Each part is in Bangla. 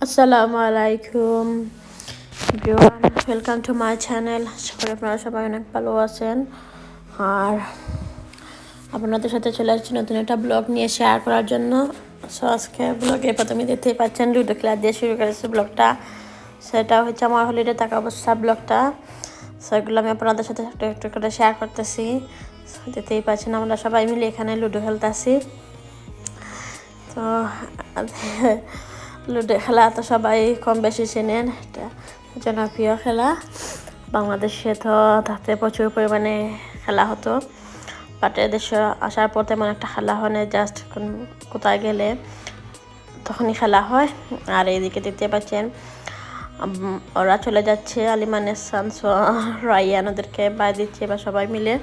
আসসালামু আলাইকুম everyone, welcome to my channel. আশা করি আপনারা সবাই অনেক ভালো আছেন। আর আপনাদের সাথে চলে আসছি নতুন একটা ব্লগ নিয়ে শেয়ার করার জন্য। সো আজকে ব্লগে প্রথমে দেখতেই পাচ্ছেন লুডো খেলা দিয়ে শুরু করেছে ব্লগটা। সেটা হচ্ছে আমার হলিডে থাকা অবস্থা ব্লগটা। সেগুলো আমি আপনাদের সাথে একটু একটু করে শেয়ার করতেছি। দেখতেই পাচ্ছেন আমরা সবাই মিলে এখানে লুডো খেলতেছি। তো লুডো খেলা তো সবাই কম বেশি চেনেন, এটা জনপ্রিয় খেলা। বাংলাদেশে তো তাতে প্রচুর পরিমাণে খেলা হতো, বাট এদেশে আসার পর তেমন একটা খেলা হয় না, জাস্ট কোথায় গেলে তখনই খেলা হয়। আর এইদিকে দেখতে পাচ্ছেন ওরা চলে যাচ্ছে, আলিমানের সানস রায়ান ওদেরকে বাই দিচ্ছে, বা সবাই মিলে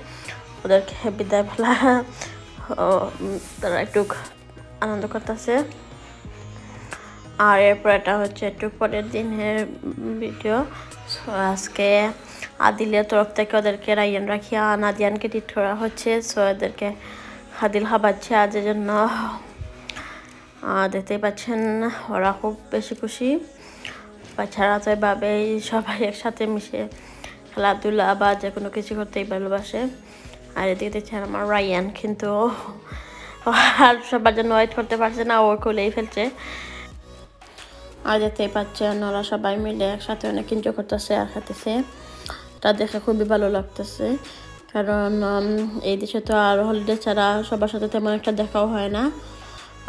ওদেরকে বিদায় ফেলা, তারা একটু আনন্দ করতেছে। আর এরপর এটা হচ্ছে একটু পরের দিনের ভিডিও। আজকে আদিলের তরফ থেকে ওদেরকে রায়ান রাখিয়া নাদিয়ানকে ট্রিট করা হচ্ছে। সো এদেরকে আদিল খাবাচ্ছে আজ জন্য। দেখতেই পাচ্ছেন ওরা খুব বেশি খুশি। বাচ্চারা তো এভাবেই সবাই একসাথে মিশে খেলাধুলা বা যে কোনো কিছু করতেই ভালোবাসে। আর এদিকে দেখছেন আমার রায়ান কিন্তু আর সবার জন্য ওয়েট করতে পারছে না, ও কোলেই ফেলছে। আর দেখতেই পাচ্ছেন ওরা সবাই মিলে একসাথে অনেক এনজয় করতেছে আর খাইতেছে। তা দেখে খুবই ভালো লাগতেছে, কারণ এই দেশে তো আর হলিডে ছাড়া সবার সাথে তেমন একটা দেখাও হয় না।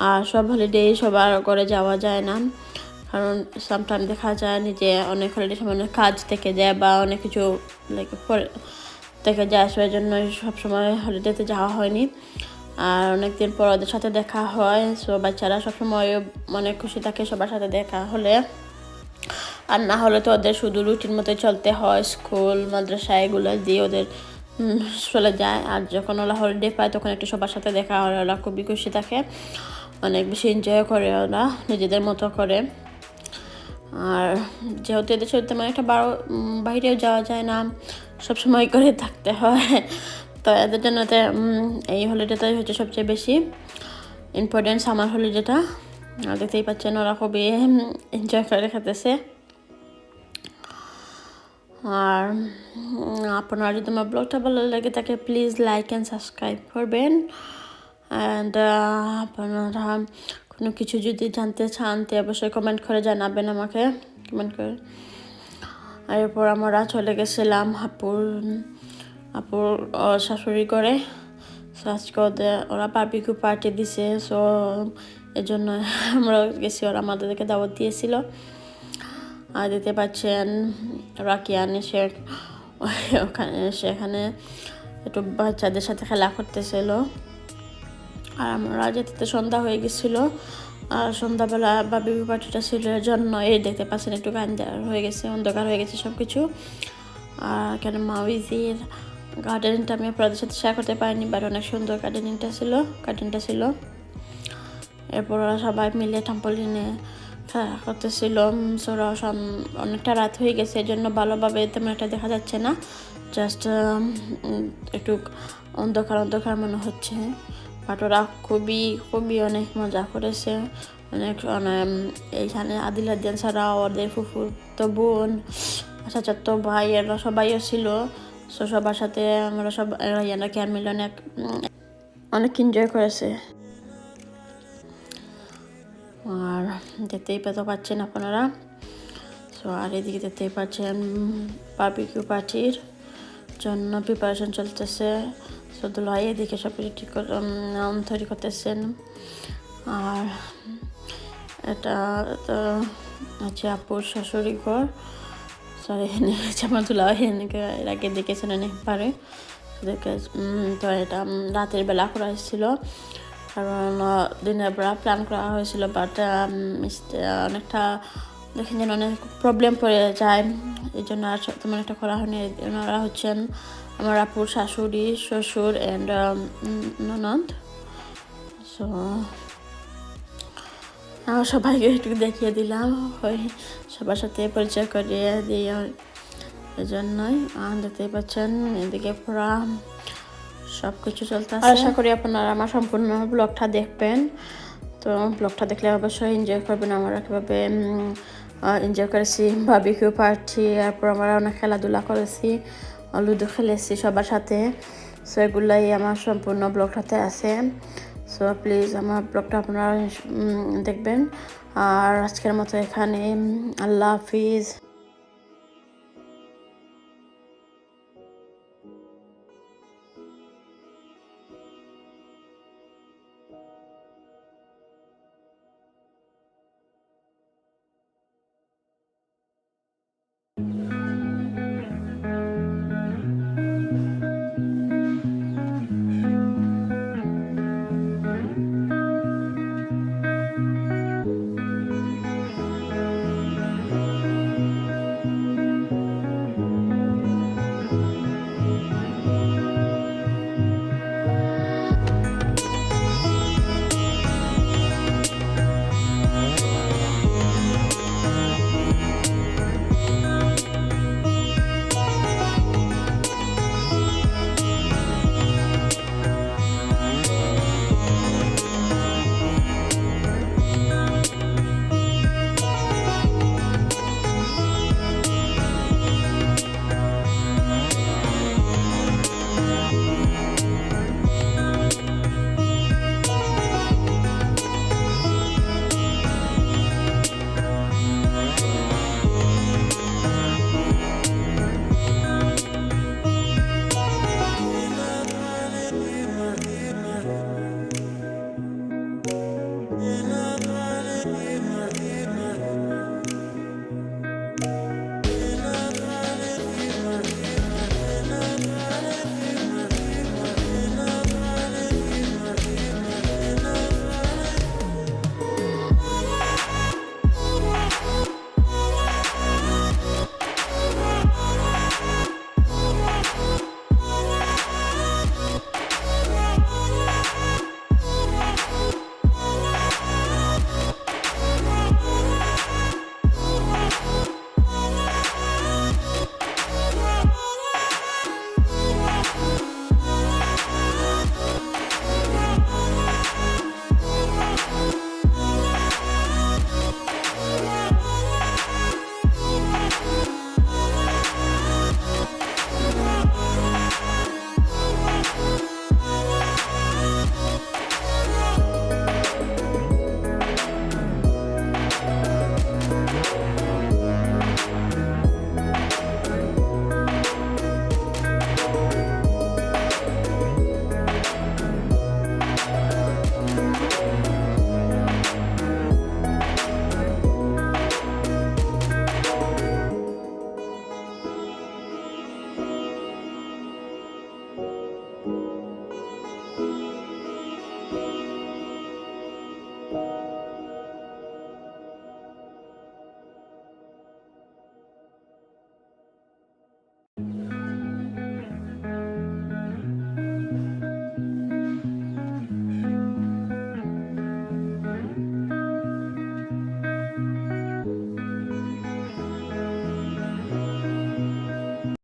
আর সব হলিডে সবার করে যাওয়া যায় না, কারণ সামটাইম দেখা যায় নিজে অনেক হলিডে সময় অনেক কাজ থেকে যায় বা অনেক কিছু থেকে যায়, সেই জন্য সবসময় হলিডেতে যাওয়া হয়নি। আর অনেকদিন পর ওদের সাথে দেখা হয়। সো বাচ্চারা সবসময় অনেক খুশি থাকে সবার সাথে দেখা হলে। আর না হলে তো ওদের শুধু রুটিন মতো চলতে হয়, স্কুল মাদ্রাসা এগুলো দিয়ে ওদের চলে যায়। আর যখন ওরা হলিডে পায় তখন একটু সবার সাথে দেখা হয়, ওরা খুবই খুশি থাকে, অনেক বেশি এনজয় করে ওরা নিজেদের মতো করে। আর যেহেতু এদের সাথে তেমন একটা বাইরেও যাওয়া যায় না, সবসময় করে থাকতে হয়, তো এদের জন্য এই হলিডেটাই হচ্ছে সবচেয়ে বেশি ইম্পর্টেন্ট, সামার হলিডেটা। দেখতেই পাচ্ছেন ওরা খুবই এনজয় করে খেতেছে। আর আপনারা যদি আমার ব্লগটা ভালো লাগে তাকে প্লিজ লাইক অ্যান্ড সাবস্ক্রাইব করবেন। অ্যান্ড আপনারা কোনো কিছু যদি জানতে চান তো অবশ্যই কমেন্ট করে জানাবেন আমাকে, কমেন্ট করে। আর এরপর আমরা চলে গেছিলাম আপুর শাশুড়ি করে। সো আজকে ওরা বারবিকিউ পার্টি দিছে, সো এর জন্য আমরা গেছি, ওরা আমাদেরকে দাওয়াত দিয়েছিল। আর দিতে পাচ্ছেন রাকিয়ান সেখানে একটু বাচ্চাদের সাথে খেলা করতেছিল। আর আমরা যেতে সন্ধ্যা হয়ে গেছিলো, আর সন্ধ্যাবেলা বারবিকিউ পার্টিটা ছিল, এর জন্য এই দেখতে পাচ্ছেন একটু গান্ধার হয়ে গেছে, অন্ধকার হয়ে গেছে সব কিছু। আর এখানে মাউইজির গার্ডেনটা আমি আপনাদের সাথে শেয়ার করতে পারিনি, বাট অনেক সুন্দর গার্ডেনটা ছিল। এরপর ওরা সবাই মিলে ট্রাম্পলিনে খেলা করতেছিল। ওরা অনেকটা রাত হয়ে গেছে, এর জন্য ভালোভাবে তেমন একটা দেখা যাচ্ছে না, জাস্ট একটু অন্ধকার মনে হচ্ছে। বাট ওরা খুবই অনেক মজা করেছে, অনেক এইখানে আদিল আদিয়ান ছাড়া ওদের ফুফুর তো বোন, চাচাতো ভাই, এরা সবাইও ছিল। সো সবার সাথে আমরা সব রায়ানকে মিলে অনেক এনজয় করেছে। আর দেখতেই পেতে পাচ্ছেন আপনারা। সো আর এদিকে দেখতেই পাচ্ছেন বারবিকিউ পার্টির জন্য প্রিপারেশন চলতেছে। সো দুলাই এদিকে সব কিছু ঠিক তৈরি করতেছেন। আর এটা তো হচ্ছে আপুর শাশুড়ি ঘর, সরি আমার দুলাই এনেকে এর আগে দেখেছেন অনেকবারে। তো এটা রাতের বেলা করা হয়েছিল, কারণ দিনের বেলা প্ল্যান করা হয়েছিল, বাট অনেকটা দেখেন যেন অনেক প্রবলেম পড়ে যায়, এই জন্য আর তেমন একটা করা হয়নি। ওনারা হচ্ছেন আমার আপুর শাশুড়ি, শ্বশুর অ্যান্ড ননদ। সো সবাইকে একটু দেখিয়ে দিলাম, ওই সবার সাথে পরিচয় করিয়ে দিয়ে, এই জন্যই দেখতেই পাচ্ছেন এদিকে পুরা সব কিছু চলতে আছে। আশা করি আপনারা আমার সম্পূর্ণ ব্লগটা দেখবেন। তো ব্লগটা দেখলে অবশ্যই এনজয় করবেন। আমরা কীভাবে এনজয় করেছি, বারবিকিউ পার্টি, তারপর আমরা অনেক খেলাধুলা করেছি, লুডো খেলেছি সবার সাথে। সো এগুলাই আমার সম্পূর্ণ ব্লগটাতে আছে। সো প্লিজ আমার ব্লগটা আপনারা দেখবেন। আর আজকের মতো এখানে, আল্লাহ হাফিজ।